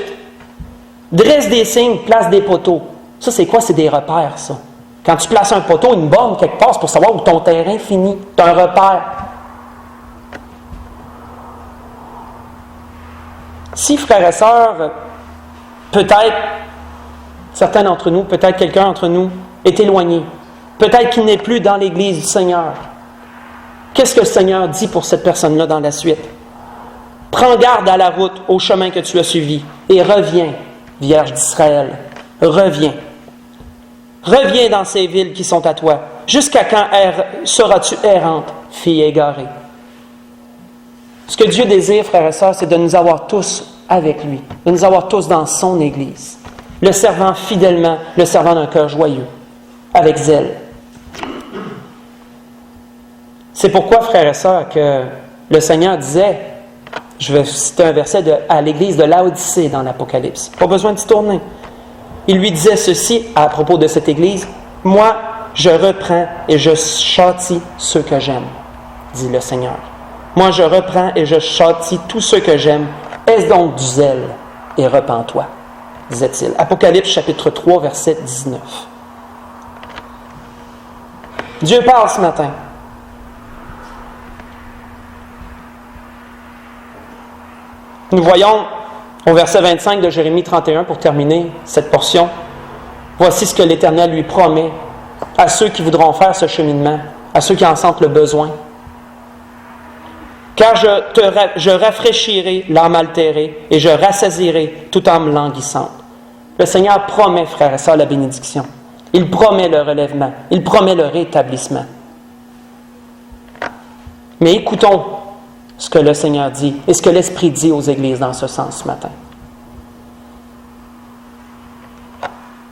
Dresse des signes, place des poteaux. Ça, c'est quoi? C'est des repères, ça. Quand tu places un poteau, une borne quelque part, c'est pour savoir où ton terrain finit. Tu as un repère. Si, frères et sœurs, peut-être, certains d'entre nous, peut-être quelqu'un d'entre nous est éloigné, peut-être qu'il n'est plus dans l'Église du Seigneur, qu'est-ce que le Seigneur dit pour cette personne-là dans la suite? Prends garde à la route, au chemin que tu as suivi, et reviens, Vierge d'Israël, reviens. Reviens dans ces villes qui sont à toi. Jusqu'à quand seras-tu errante, fille égarée? Ce que Dieu désire, frères et sœurs, c'est de nous avoir tous avec lui, de nous avoir tous dans son Église, le servant fidèlement, le servant d'un cœur joyeux, avec zèle. C'est pourquoi, frères et sœurs, que le Seigneur disait, je vais citer un verset à l'église de Laodicée dans l'Apocalypse, pas besoin de s'y tourner. Il lui disait ceci à propos de cette église, « Moi, je reprends et je châtie ceux que j'aime, dit le Seigneur. Moi, je reprends et je châtie tous ceux que j'aime. Est-ce donc du zèle et repens-toi, disait-il. » Apocalypse chapitre 3, verset 19. Dieu parle ce matin. Nous voyons au verset 25 de Jérémie 31, pour terminer cette portion, « Voici ce que l'Éternel lui promet à ceux qui voudront faire ce cheminement, à ceux qui en sentent le besoin. Car je rafraîchirai l'âme altérée et je rassasirai toute âme languissante. » Le Seigneur promet, frères et sœurs, la bénédiction. Il promet le relèvement. Il promet le rétablissement. Mais écoutons ce que le Seigneur dit et ce que l'Esprit dit aux églises dans ce sens ce matin.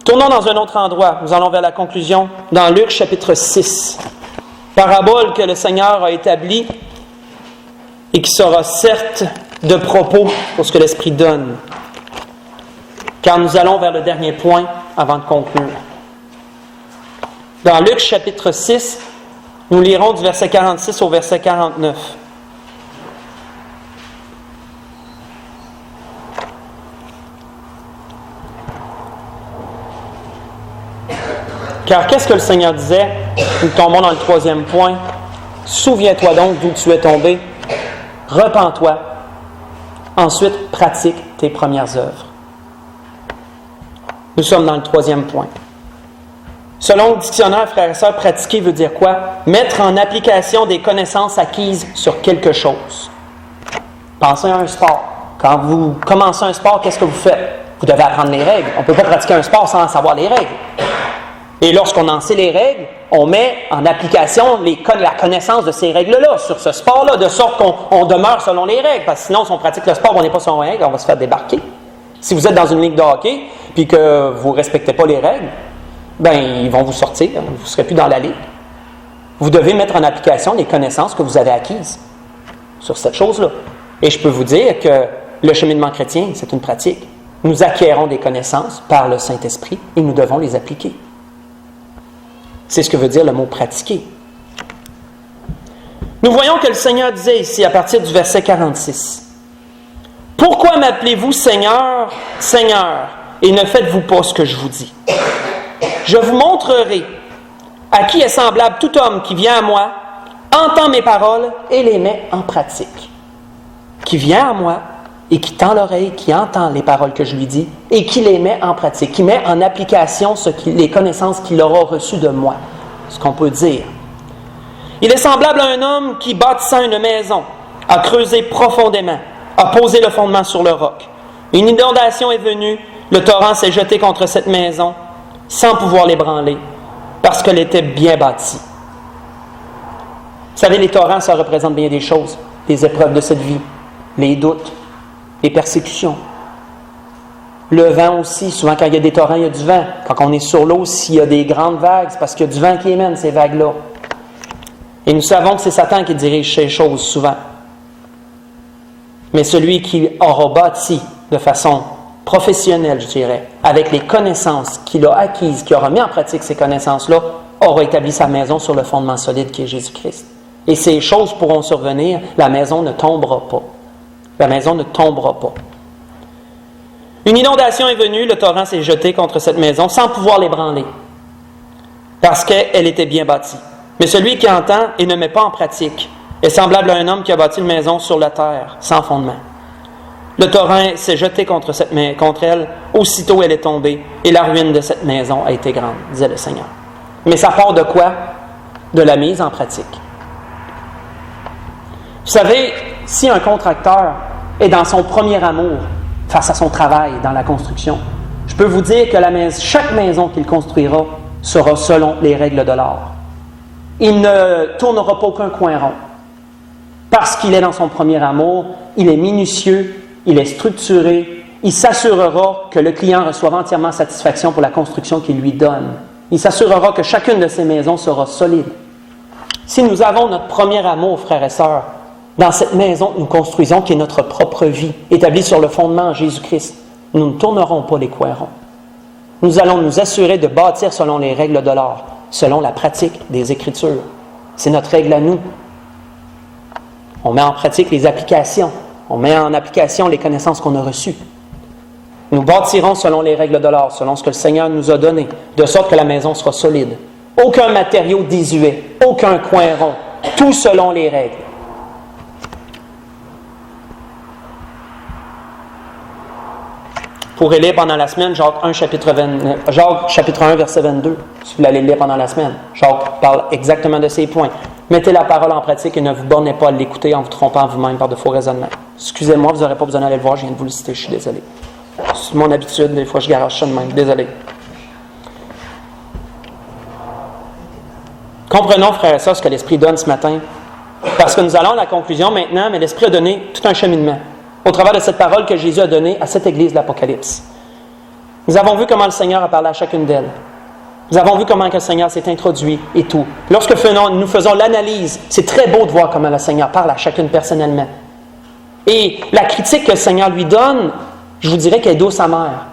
Tournons dans un autre endroit. Nous allons vers la conclusion dans Luc chapitre 6. Parabole que le Seigneur a établie et qui sera certes de propos pour ce que l'Esprit donne. Car nous allons vers le dernier point avant de conclure. Dans Luc chapitre 6, nous lirons du verset 46 au verset 49. Car qu'est-ce que le Seigneur disait? Nous tombons dans le troisième point. Souviens-toi donc d'où tu es tombé. Repens-toi. Ensuite, pratique tes premières œuvres. Nous sommes dans le troisième point. Selon le dictionnaire, frères et sœurs, pratiquer veut dire quoi? Mettre en application des connaissances acquises sur quelque chose. Pensez à un sport. Quand vous commencez un sport, qu'est-ce que vous faites? Vous devez apprendre les règles. On ne peut pas pratiquer un sport sans savoir les règles. Et lorsqu'on en sait les règles, on met en application la connaissance de ces règles-là, sur ce sport-là, de sorte qu'on demeure selon les règles. Parce que sinon, si on pratique le sport, on n'est pas selon les règles, on va se faire débarquer. Si vous êtes dans une ligue de hockey, puis que vous ne respectez pas les règles, ben ils vont vous sortir, vous ne serez plus dans la ligue. Vous devez mettre en application les connaissances que vous avez acquises sur cette chose-là. Et je peux vous dire que le cheminement chrétien, c'est une pratique. Nous acquérons des connaissances par le Saint-Esprit et nous devons les appliquer. C'est ce que veut dire le mot « pratiquer ». Nous voyons que le Seigneur disait ici, à partir du verset 46, « Pourquoi m'appelez-vous Seigneur, Seigneur, et ne faites-vous pas ce que je vous dis? Je vous montrerai à qui est semblable tout homme qui vient à moi, entend mes paroles et les met en pratique. Qui vient à moi et qui tend l'oreille, qui entend les paroles que je lui dis et qui les met en pratique, qui met en application les connaissances qu'il aura reçues de moi. » Ce qu'on peut dire. Il est semblable à un homme qui, bâtissant une maison, a creusé profondément, a posé le fondement sur le roc. Une inondation est venue, le torrent s'est jeté contre cette maison, sans pouvoir l'ébranler, parce qu'elle était bien bâtie. Vous savez, les torrents, ça représente bien des choses, les épreuves de cette vie, les doutes, les persécutions. Le vent aussi, souvent quand il y a des torrents, il y a du vent. Quand on est sur l'eau, s'il y a des grandes vagues, c'est parce qu'il y a du vent qui émène ces vagues-là. Et nous savons que c'est Satan qui dirige ces choses souvent. Mais celui qui aura bâti de façon professionnelle, je dirais, avec les connaissances qu'il a acquises, qui aura mis en pratique ces connaissances-là, aura établi sa maison sur le fondement solide qui est Jésus-Christ. Et ces choses pourront survenir, la maison ne tombera pas. La maison ne tombera pas. Une inondation est venue, le torrent s'est jeté contre cette maison sans pouvoir l'ébranler, parce qu'elle était bien bâtie. Mais celui qui entend et ne met pas en pratique est semblable à un homme qui a bâti une maison sur la terre, sans fondement. Le torrent s'est jeté contre elle, aussitôt elle est tombée, et la ruine de cette maison a été grande, disait le Seigneur. Mais ça part de quoi? De la mise en pratique. Vous savez, si un contracteur est dans son premier amour face à son travail dans la construction, je peux vous dire que chaque maison qu'il construira sera selon les règles de l'art. Il ne tournera pas aucun coin rond. Parce qu'il est dans son premier amour, il est minutieux, il est structuré, il s'assurera que le client reçoive entièrement satisfaction pour la construction qu'il lui donne. Il s'assurera que chacune de ces maisons sera solide. Si nous avons notre premier amour, frères et sœurs, dans cette maison que nous construisons, qui est notre propre vie, établie sur le fondement en Jésus-Christ, nous ne tournerons pas les coins ronds. Nous allons nous assurer de bâtir selon les règles de l'art, selon la pratique des Écritures. C'est notre règle à nous. On met en pratique les applications. On met en application les connaissances qu'on a reçues. Nous bâtirons selon les règles de l'art, selon ce que le Seigneur nous a donné, de sorte que la maison sera solide. Aucun matériau désuet, aucun coin rond, tout selon les règles. Vous pourrez lire pendant la semaine Jacques chapitre 1, verset 22, si vous l'allez lire pendant la semaine. Jacques parle exactement de ces points. Mettez la parole en pratique et ne vous bornez pas à l'écouter en vous trompant vous-même par de faux raisonnements. Excusez-moi, vous n'aurez pas besoin d'aller le voir, je viens de vous le citer, je suis désolé. C'est mon habitude, des fois je garoche ça de même, désolé. Comprenons, frères et sœurs, ce que l'Esprit donne ce matin. Parce que nous allons à la conclusion maintenant, mais l'Esprit a donné tout un cheminement au travers de cette parole que Jésus a donnée à cette Église de l'Apocalypse. Nous avons vu comment le Seigneur a parlé à chacune d'elles. Nous avons vu comment que le Seigneur s'est introduit et tout. Lorsque nous faisons l'analyse, c'est très beau de voir comment le Seigneur parle à chacune personnellement. Et la critique que le Seigneur lui donne, je vous dirais qu'elle est douce amère.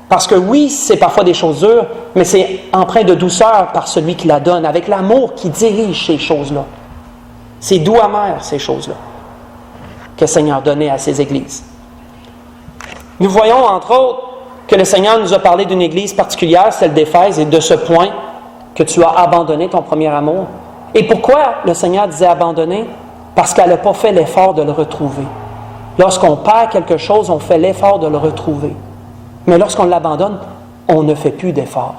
Parce que oui, c'est parfois des choses dures, mais c'est empreint de douceur par celui qui la donne, avec l'amour qui dirige ces choses-là. C'est doux amer, ces choses-là, que le Seigneur donnait à ses églises. Nous voyons, entre autres, que le Seigneur nous a parlé d'une église particulière, celle d'Éphèse, et de ce point que tu as abandonné ton premier amour. Et pourquoi le Seigneur disait abandonner? Parce qu'elle n'a pas fait l'effort de le retrouver. Lorsqu'on perd quelque chose, on fait l'effort de le retrouver. Mais lorsqu'on l'abandonne, on ne fait plus d'effort.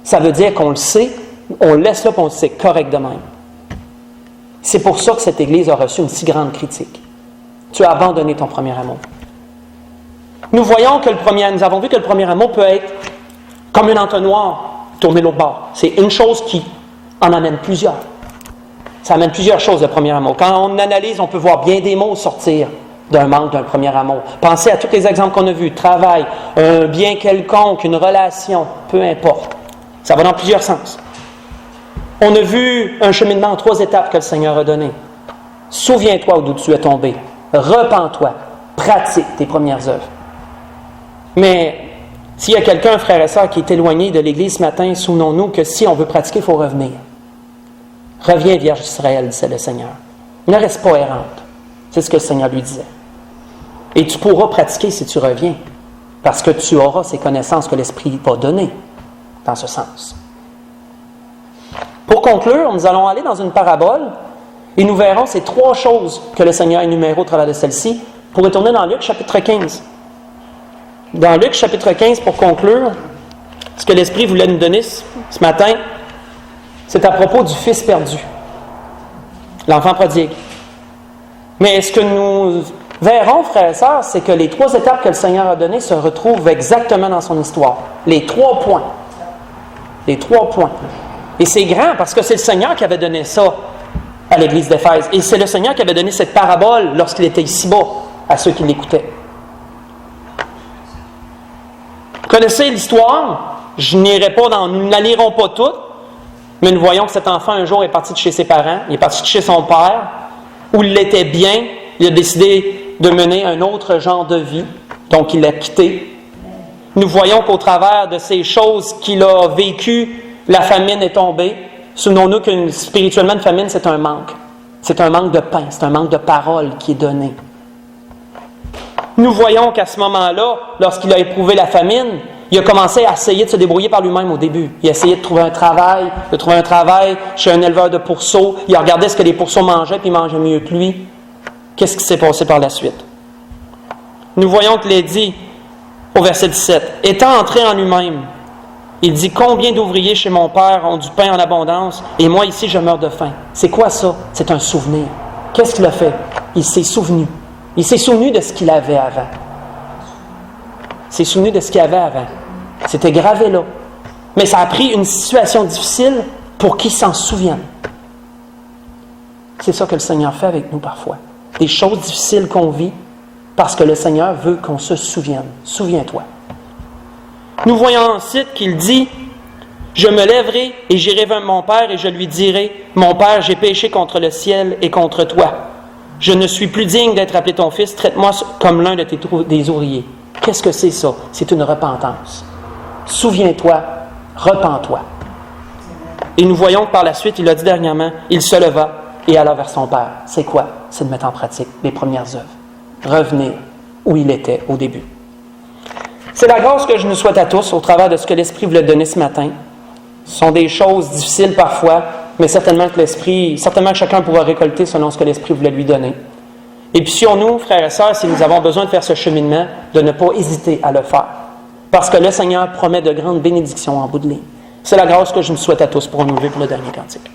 Ça veut dire qu'on le sait, on le laisse là et on le sait correct de même. C'est pour ça que cette Église a reçu une si grande critique. Tu as abandonné ton premier amour. Nous avons vu que le premier amour peut être comme un entonnoir tourné l'autre bord. C'est une chose qui en amène plusieurs. Ça amène plusieurs choses, le premier amour. Quand on analyse, on peut voir bien des mots sortir d'un manque d'un premier amour. Pensez à tous les exemples qu'on a vus. Travail, un bien quelconque, une relation, peu importe. Ça va dans plusieurs sens. On a vu un cheminement en 3 étapes que le Seigneur a donné. Souviens-toi d'où tu es tombé. Repens-toi. Pratique tes premières œuvres. Mais s'il y a quelqu'un, frère et sœur, qui est éloigné de l'Église ce matin, souvenons-nous que si on veut pratiquer, il faut revenir. Reviens, Vierge d'Israël, disait le Seigneur. Ne reste pas errante. C'est ce que le Seigneur lui disait. Et tu pourras pratiquer si tu reviens, parce que tu auras ces connaissances que l'Esprit va donner dans ce sens. Pour conclure, nous allons aller dans une parabole et nous verrons ces 3 choses que le Seigneur a énumérées au travers de celle-ci. Pour retourner dans Luc chapitre 15. Dans Luc chapitre 15, pour conclure, ce que l'Esprit voulait nous donner ce matin, c'est à propos du Fils perdu, l'enfant prodigue. Mais ce que nous verrons, frères et sœurs, c'est que les 3 étapes que le Seigneur a données se retrouvent exactement dans son histoire. Les 3 points. Les 3 points. Et c'est grand parce que c'est le Seigneur qui avait donné ça à l'Église d'Éphèse. Et c'est le Seigneur qui avait donné cette parabole lorsqu'il était ici-bas à ceux qui l'écoutaient. Vous connaissez l'histoire? Je n'irai pas nous ne la lirons pas toutes, mais nous voyons que cet enfant un jour est parti de chez ses parents, il est parti de chez son père, où il était bien, il a décidé de mener un autre genre de vie, donc il l'a quitté. Nous voyons qu'au travers de ces choses qu'il a vécues, la famine est tombée. Souvenons-nous que spirituellement, une famine, c'est un manque. C'est un manque de pain, c'est un manque de parole qui est donné. Nous voyons qu'à ce moment-là, lorsqu'il a éprouvé la famine, il a commencé à essayer de se débrouiller par lui-même au début. Il a essayé de trouver un travail chez un éleveur de pourceaux. Il a regardé ce que les pourceaux mangeaient, puis il mangeait mieux que lui. Qu'est-ce qui s'est passé par la suite? Nous voyons qu'il est dit, au verset 17, « Étant entré en lui-même, il dit, combien d'ouvriers chez mon père ont du pain en abondance, et moi ici je meurs de faim. » C'est quoi ça? C'est un souvenir. Qu'est-ce qu'il a fait? Il s'est souvenu Il s'est souvenu de ce qu'il avait avant. Il s'est souvenu de ce qu'il avait avant. C'était gravé là. Mais ça a pris une situation difficile pour qu'il s'en souvienne. C'est ça que le Seigneur fait avec nous parfois. Des choses difficiles qu'on vit parce que le Seigneur veut qu'on se souvienne. Souviens-toi. Nous voyons ensuite qu'il dit « Je me lèverai et j'irai vers mon Père et je lui dirai « Mon Père, j'ai péché contre le ciel et contre toi. Je ne suis plus digne d'être appelé ton fils. Traite-moi comme l'un de des ouvriers. » Qu'est-ce que c'est ça? C'est une repentance. Souviens-toi, repens-toi. Et nous voyons que par la suite, il a dit dernièrement, il se leva et alla vers son Père. C'est quoi? C'est de mettre en pratique les premières œuvres. Revenir où il était au début. C'est la grâce que je nous souhaite à tous au travers de ce que l'Esprit voulait donner ce matin. Ce sont des choses difficiles parfois, mais certainement que chacun pourra récolter selon ce que l'Esprit voulait lui donner. Et puis sur nous, frères et sœurs, si nous avons besoin de faire ce cheminement, de ne pas hésiter à le faire. Parce que le Seigneur promet de grandes bénédictions en bout de ligne. C'est la grâce que je nous souhaite à tous pour nous lever pour le dernier cantique.